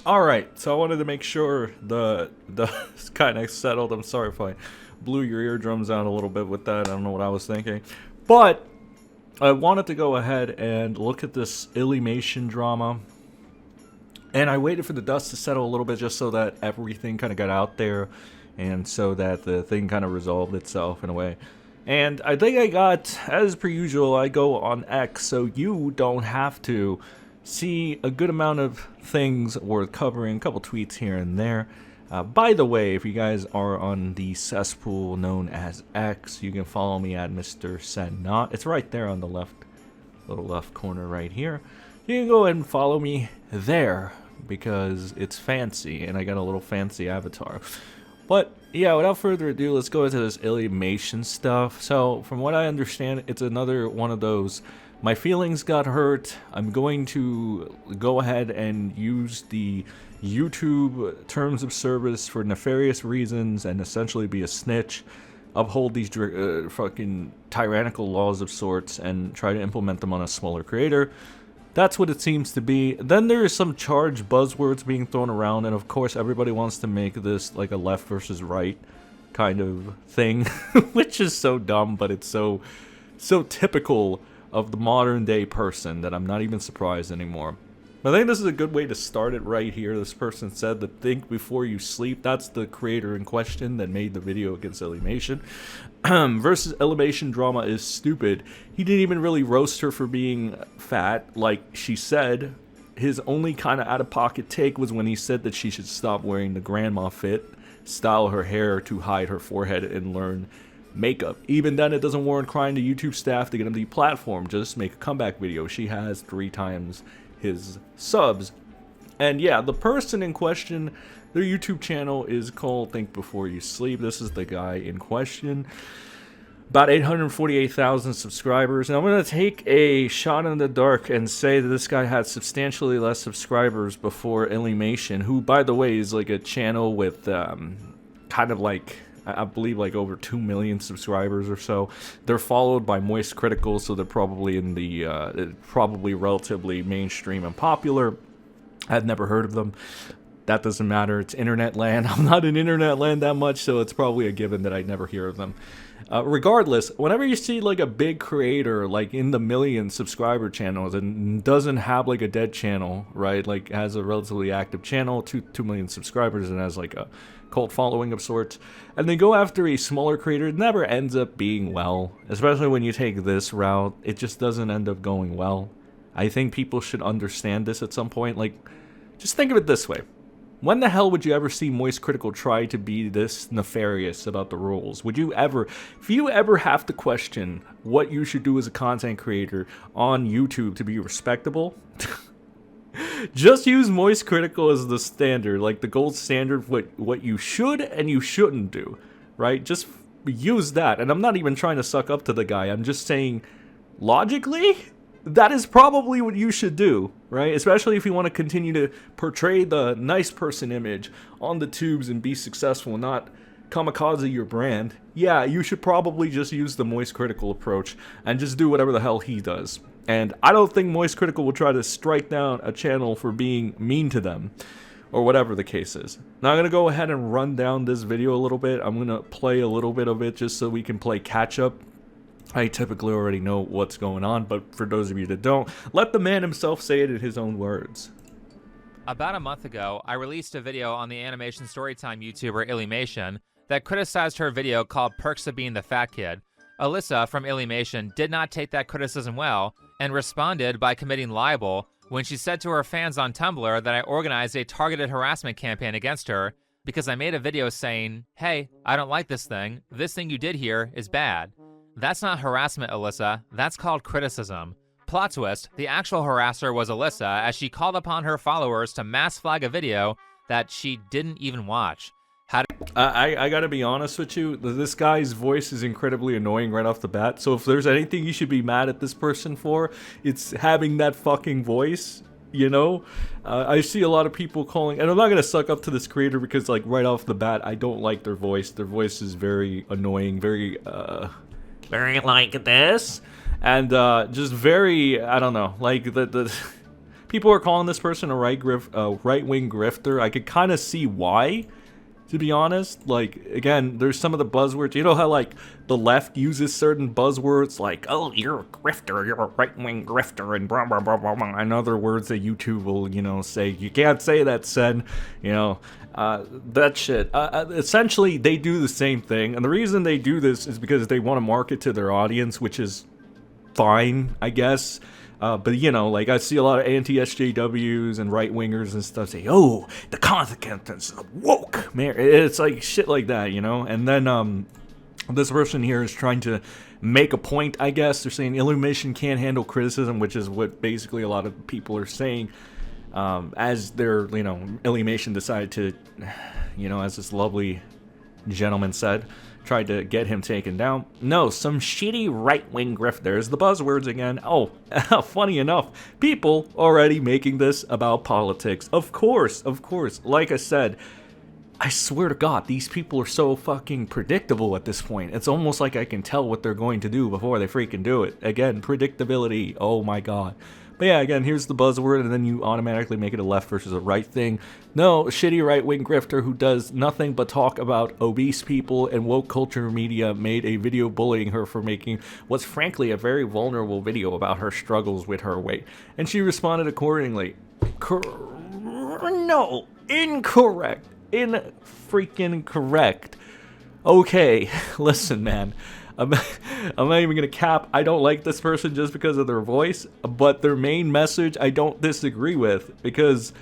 Alright, so I wanted to make sure the kind of settled. I'm sorry if I blew your eardrums out a little bit with that. I don't know what I was thinking. But I wanted to go ahead and look at this Illymation drama. And I waited for the dust to settle a little bit just so that everything kind of got out there. And so that the thing kind of resolved itself in a way. And I think I got, as per usual, I go on X, so you don't have to see a good amount of things worth covering, a couple tweets here and there. By the way, if you guys are on the cesspool known as X, you can follow me at MrSEN. It's right there on the left, little left corner right here. You can go ahead and follow me there because it's fancy and I got a little fancy avatar. But yeah, without further ado, let's go into this Illymation stuff. So from what I understand, it's another one of those, my feelings got hurt, I'm going to go ahead and use the YouTube terms of service for nefarious reasons and essentially be a snitch, uphold these fucking tyrannical laws of sorts and try to implement them on a smaller creator. That's what it seems to be. Then there is some charged buzzwords being thrown around, and of course everybody wants to make this like a left versus right kind of thing, which is so dumb, but it's so typical of the modern day person that I'm not even surprised anymore. I think this is a good way to start it right here. This person said to think before you sleep. That's the creator in question that made the video against Illymation. Versus Illymation drama is stupid. He didn't even really roast her for being fat, like she said. His only kind of out-of-pocket take was when he said that she should stop wearing the grandma fit, style her hair to hide her forehead, and learn makeup. Even then, it doesn't warrant crying to YouTube staff to get him the platform. Just make a comeback video. She has 3 times his subs. And yeah, the person in question, their YouTube channel is called Think Before You Sleep. This is the guy in question. About 848,000 subscribers. And I'm going to take a shot in the dark and say that this guy had substantially less subscribers before Illymation, who, by the way, is like a channel with kind of like, I believe like over 2 million subscribers or so. They're followed by Moist Critical, so they're probably in the probably relatively mainstream and popular. I've never heard of them. That doesn't matter. It's internet land. I'm not in internet land that much, so it's probably a given that I'd never hear of them. Regardless, whenever you see like a big creator like in the million subscriber channels and doesn't have like a dead channel, right? Like has a relatively active channel, 2 million subscribers, and has like a cult following of sorts, and they go after a smaller creator, it never ends up being well. Especially when you take this route, it just doesn't end up going well. I think people should understand this at some point. Like, just think of it this way. When the hell would you ever see Moist Critical try to be this nefarious about the rules? Would you ever, if you ever have to question what you should do as a content creator on YouTube to be respectable, just use Moist Critical as the standard, like the gold standard for what you should and you shouldn't do, right? Just use that. And I'm not even trying to suck up to the guy. I'm just saying, logically, that is probably what you should do, right? Especially if you want to continue to portray the nice person image on the tubes and be successful and not kamikaze your brand. Yeah, you should probably just use the Moist Critical approach and just do whatever the hell he does. And I don't think Moist Critical will try to strike down a channel for being mean to them, or whatever the case is. Now I'm going to go ahead and run down this video a little bit. I'm going to play a little bit of it just so we can play catch up. I typically already know what's going on, but for those of you that don't, let the man himself say it in his own words. About a month ago, I released a video on the animation storytime YouTuber Illymation that criticized her video called Perks of Being the Fat Kid. Alyssa from Illymation did not take that criticism well and responded by committing libel when she said to her fans on Tumblr that I organized a targeted harassment campaign against her because I made a video saying, "Hey, I don't like this thing. This thing you did here is bad." That's not harassment, Alyssa. That's called criticism. Plot twist, the actual harasser was Alyssa, as she called upon her followers to mass flag a video that she didn't even watch. I gotta be honest with you, this guy's voice is incredibly annoying right off the bat, so if there's anything you should be mad at this person for, it's having that fucking voice, you know? I see a lot of people calling, and I'm not gonna suck up to this creator because, like, right off the bat, I don't like their voice. Their voice is very annoying, very like this, and just very, I don't know, like, people are calling this person a right-wing grifter. I could kind of see why, to be honest. Like, again, there's some of the buzzwords. You know how, like, the left uses certain buzzwords, like, oh, you're a grifter, you're a right-wing grifter, and blah, blah, blah, blah, blah, and other words that YouTube will, you know, say, you can't say that, Sen, you know, that shit. Essentially, they do the same thing, and the reason they do this is because they want to market to their audience, which is fine, I guess. But, you know, like, I see a lot of anti-SJWs and right-wingers and stuff say, oh, the consequences of woke, man. It's like shit like that, you know? And then, this person here is trying to make a point, I guess. They're saying Illymation can't handle criticism, which is what basically a lot of people are saying. As their, you know, Illymation decided to, you know, as this lovely gentleman said, tried to get him taken down. No, some shitty right-wing grift. There's the buzzwords again. Oh, funny enough, people already making this about politics. Of course, of course. Like I said, I swear to God, these people are so fucking predictable at this point. It's almost like I can tell what they're going to do before they freaking do it. Again, predictability. Oh my God. But yeah, again, here's the buzzword, and then you automatically make it a left versus a right thing. No, shitty right-wing grifter who does nothing but talk about obese people and woke culture media made a video bullying her for making what's frankly a very vulnerable video about her struggles with her weight. And she responded accordingly. No, incorrect. Freaking correct. Okay, listen, man. I'm not even gonna cap. I don't like this person just because of their voice, but their main message I don't disagree with, because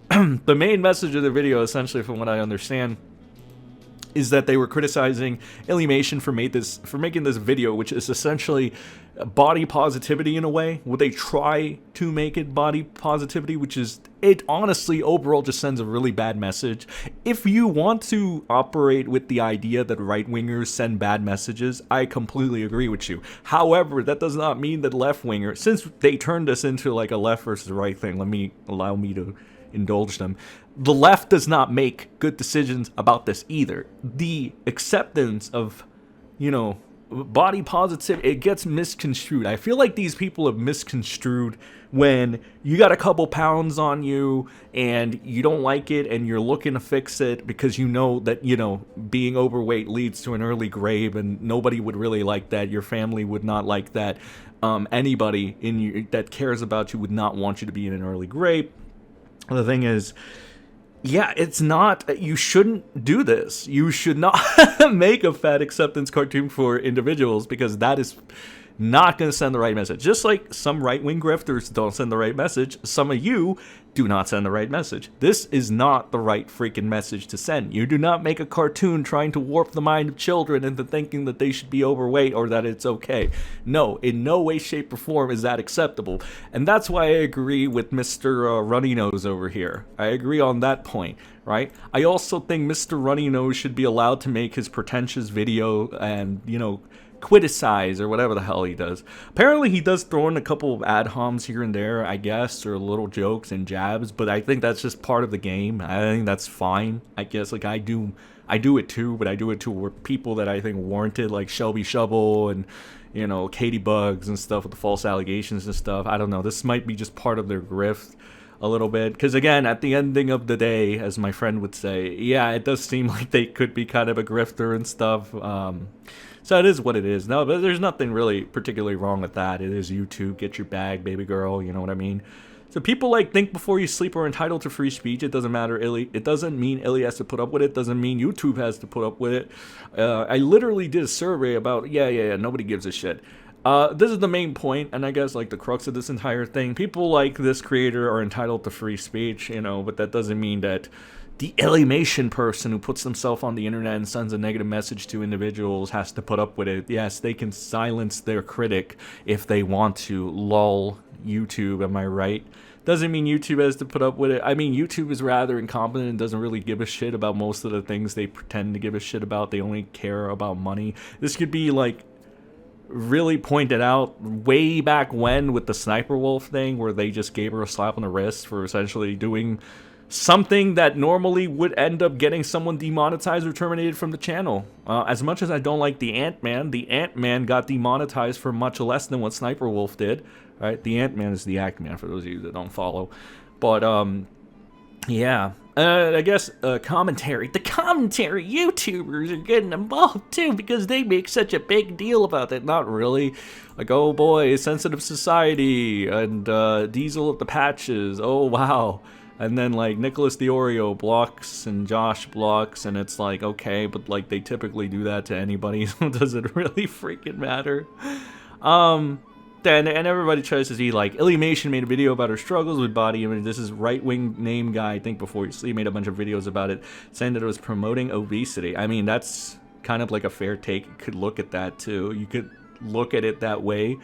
the main message of the video, essentially, from what I understand, is that they were criticizing Illymation for making this video, which is essentially body positivity in a way. Would they try to make it body positivity, which is, it honestly overall just sends a really bad message. If you want to operate with the idea that right-wingers send bad messages, I completely agree with you. However, that does not mean that left-wingers, since they turned this into like a left versus right thing, allow me to indulge them. The left does not make good decisions about this either. The acceptance of, you know, body positive, it gets misconstrued. I feel like these people have misconstrued when you got a couple pounds on you and you don't like it and you're looking to fix it because you know that, you know, being overweight leads to an early grave, and nobody would really like that. Your family would not like that. Anybody in you that cares about you would not want you to be in an early grave. The thing is, yeah, it's not, you shouldn't do this. You should not make a fat acceptance cartoon for individuals, because that is not going to send the right message. Just like some right-wing grifters don't send the right message, some of you do not send the right message. This is not the right freaking message to send. You do not make a cartoon trying to warp the mind of children into thinking that they should be overweight or that it's okay. No, in no way, shape, or form is that acceptable. And that's why I agree with Mr. Runny Nose over here. I agree on that point, right? I also think Mr. Runny Nose should be allowed to make his pretentious video and, you know, criticize or whatever the hell he does. Apparently he does throw in a couple of ad homs here and there, I guess, or little jokes and jabs, but I think that's just part of the game. I think that's fine. I guess, like, I do it too, but I do it to people that I think warranted, like Shelby Shovel and, you know, Katie Bugs and stuff with the false allegations and stuff. I don't know. This might be just part of their grift a little bit, because again, at the ending of the day, as my friend would say, yeah, it does seem like they could be kind of a grifter and stuff. So it is what it is. No, but there's nothing really particularly wrong with that. It is YouTube. Get your bag, baby girl. You know what I mean? So people like think before you sleep are entitled to free speech. It doesn't matter. It doesn't mean Illy has to put up with it. Doesn't mean YouTube has to put up with it. I literally did a survey about, yeah, nobody gives a shit. This is the main point, and I guess like the crux of this entire thing. People like this creator are entitled to free speech, you know, but that doesn't mean that the Illymation person who puts themselves on the internet and sends a negative message to individuals has to put up with it. Yes, they can silence their critic if they want to. Lol, YouTube, am I right? Doesn't mean YouTube has to put up with it. I mean, YouTube is rather incompetent and doesn't really give a shit about most of the things they pretend to give a shit about. They only care about money. This could be like really pointed out way back when with the Sniper Wolf thing, where they just gave her a slap on the wrist for essentially doing something that normally would end up getting someone demonetized or terminated from the channel. As much as I don't like the Ant-Man got demonetized for much less than what Sniper Wolf did. Right? The Ant-Man is the Act-Man, for those of you that don't follow. But, yeah. I guess commentary. The commentary YouTubers are getting involved too because they make such a big deal about that. Not really. Like, oh boy, sensitive society and Diesel of the Patches. Oh wow. And then like Nicholas the Oreo blocks and Josh blocks, and it's like, okay, but like they typically do that to anybody, so does it really freaking matter? And everybody tries to see, like, Illymation made a video about her struggles with body image. This is right-wing name guy, I think Before You Sleep, made a bunch of videos about it, saying that it was promoting obesity. I mean, that's kind of like a fair take. You could look at that, too. You could look at it that way.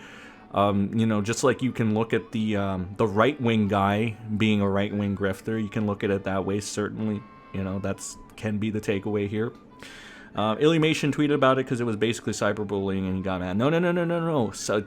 You know, just like you can look at the right-wing guy being a right-wing grifter. You can look at it that way, certainly. You know, that's can be the takeaway here. Illymation tweeted about it because it was basically cyberbullying, and he got mad. No. So,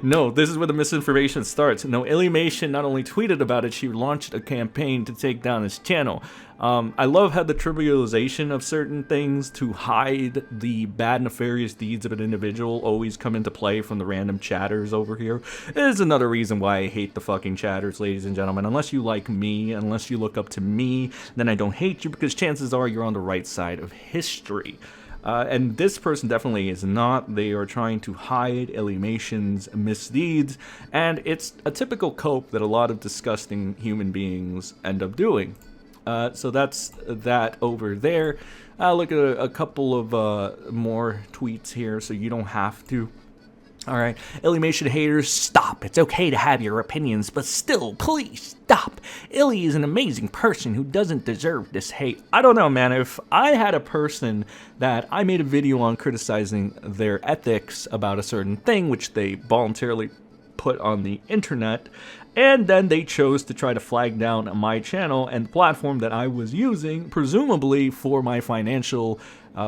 no, this is where the misinformation starts. No, Illymation not only tweeted about it, she launched a campaign to take down his channel. I love how the trivialization of certain things to hide the bad, nefarious deeds of an individual always come into play from the random chatters over here. It is another reason why I hate the fucking chatters, ladies and gentlemen. Unless you like me, unless you look up to me, then I don't hate you, because chances are you're on the right side of history. And this person definitely is not. They are trying to hide Illymation's misdeeds, and it's a typical cope that a lot of disgusting human beings end up doing. So that's that over there. Look at a couple of more tweets here, so you don't have to. Alright, Illymation haters, stop. It's okay to have your opinions, but still, please stop. Illy is an amazing person who doesn't deserve this hate. I don't know, man. If I had a person that I made a video on criticizing their ethics about a certain thing, which they voluntarily put on the internet, and then they chose to try to flag down my channel and the platform that I was using, presumably for my financial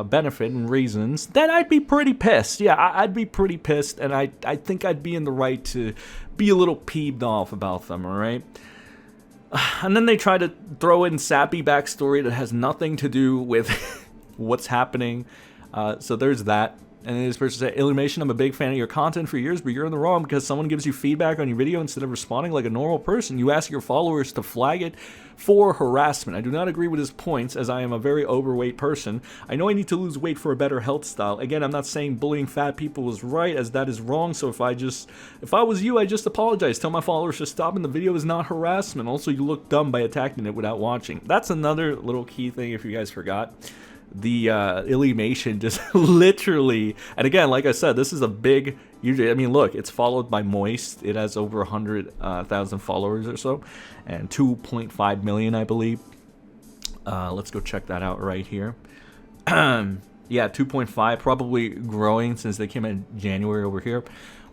benefit and reasons, then I'd be pretty pissed. Yeah, I'd be pretty pissed, and I think I'd be in the right to be a little peeved off about them, alright? And then they try to throw in sappy backstory that has nothing to do with what's happening. So there's that. And this person said, Illymation, I'm a big fan of your content for years, but you're in the wrong because someone gives you feedback on your video instead of responding like a normal person. You ask your followers to flag it for harassment. I do not agree with his points, as I am a very overweight person. I know I need to lose weight for a better health style. Again, I'm not saying bullying fat people is right, as that is wrong. So if I was you, I'd just apologize. Tell my followers to stop, and the video is not harassment. Also, you look dumb by attacking it without watching. That's another little key thing if you guys forgot. The Illymation just literally, and again, like I said, this is a big, I mean, look, it's followed by Moist. It has over 100,000 followers or so, and 2.5 million, I believe. Let's go check that out right here. Yeah, 2.5, probably growing since they came in January over here.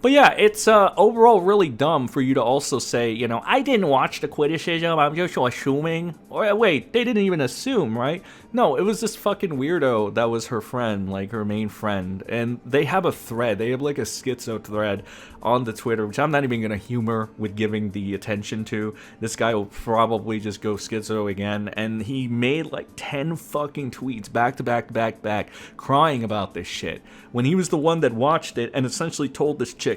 But yeah, it's overall really dumb for you to also say, you know, I didn't watch the criticism, I'm just assuming. Or wait, they didn't even assume, right? No, it was this fucking weirdo that was her friend, like her main friend. And they have a thread, they have like a schizo thread on the Twitter, which I'm not even going to humor with giving the attention to. This guy will probably just go schizo again. And he made like 10 fucking tweets back to back to back to back, crying about this shit. When he was the one that watched it and essentially told this chick,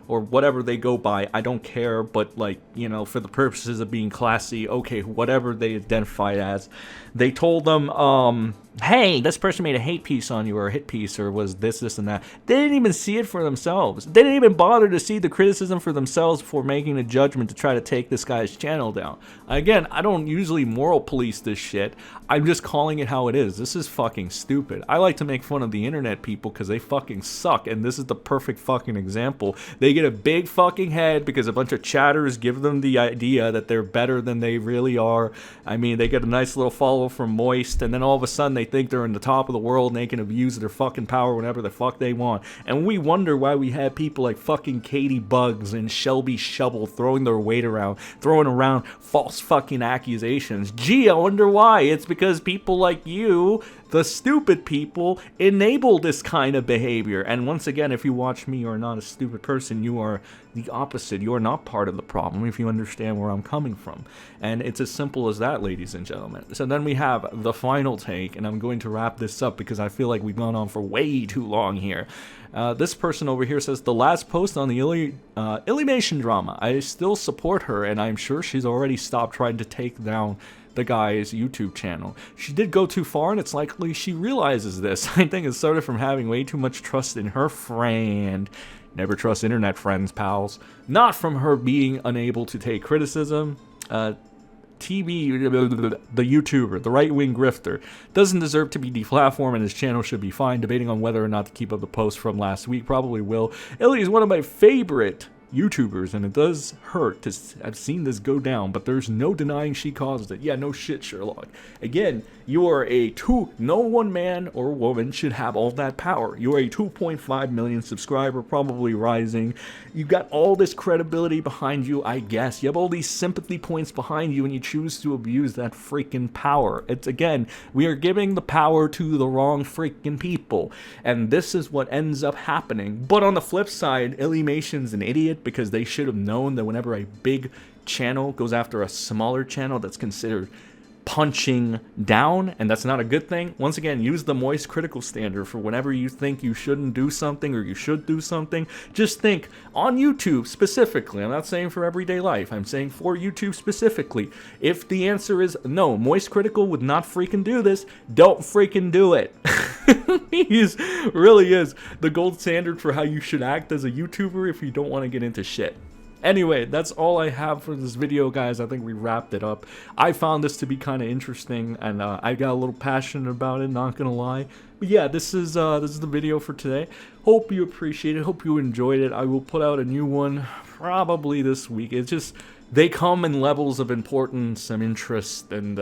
or whatever they go by, I don't care, but like, you know, for the purposes of being classy, okay, whatever they identify as, they told them, hey, this person made a hate piece on you, or a hit piece, or was this, and that. They didn't even see it for themselves. They didn't even bother to see the criticism for themselves before making a judgment to try to take this guy's channel down. Again, I don't usually moral police this shit. I'm just calling it how it is. This is fucking stupid. I like to make fun of the internet people because they fucking suck, and this is the perfect fucking example. They get a big fucking head because a bunch of chatters give them the idea that they're better than they really are. I mean, they get a nice little follow from Moist, and then all of a sudden they think they're in the top of the world and they can abuse their fucking power whenever the fuck they want. And we wonder why we have people like fucking Katie Bugs and Shelby Shovel throwing their weight around, throwing around false fucking accusations. Gee, I wonder why. It's because people like you The stupid people enable this kind of behavior. And once again, if you watch me, you are not a stupid person. You are the opposite. You are not part of the problem, if you understand where I'm coming from. And it's as simple as that, ladies and gentlemen. So then we have the final take, and I'm going to wrap this up because I feel like we've gone on for way too long here. This person over here says, the last post on the Illymation drama. I still support her, and I'm sure she's already stopped trying to take down the guy's YouTube channel. She did go too far, and it's likely she realizes this. I think it started from having way too much trust in her friend. Never trust internet friends, pals. Not from her being unable to take criticism. TV, the YouTuber, the right-wing grifter, doesn't deserve to be deplatformed, and his channel should be fine. Debating on whether or not to keep up the post from last week, probably will. Illy is one of my favorite YouTubers, and it does hurt to have seen this go down, but there's no denying she caused it. Yeah, no shit, Sherlock. Again, you are no one man or woman should have all that power. You are a 2.5 million subscriber, probably rising. You got all this credibility behind you, I guess. You have all these sympathy points behind you, and you choose to abuse that freaking power. It's, again, we are giving the power to the wrong freaking people, and this is what ends up happening. But on the flip side, Illymation's an idiot, because they should have known that whenever a big channel goes after a smaller channel, that's considered punching down, and that's not a good thing. Once again, use the moist critical standard for whenever you think you shouldn't do something or you should do something. Just think, on YouTube specifically, I'm not saying for everyday life, I'm saying for YouTube specifically, if the answer is no, moist critical would not freaking do this, don't freaking do it. He really is the gold standard for how you should act as a YouTuber if you don't want to get into shit. Anyway, that's all I have for this video, guys. I think we wrapped it up. I found this to be kind of interesting, and I got a little passionate about it, not gonna lie. But yeah, this is the video for today. Hope you appreciate it. Hope you enjoyed it. I will put out a new one probably this week. It's just, they come in levels of importance and interest, and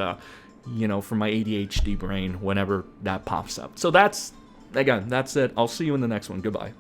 you know, for my ADHD brain whenever that pops up. So that's it. I'll see you in the next one. Goodbye.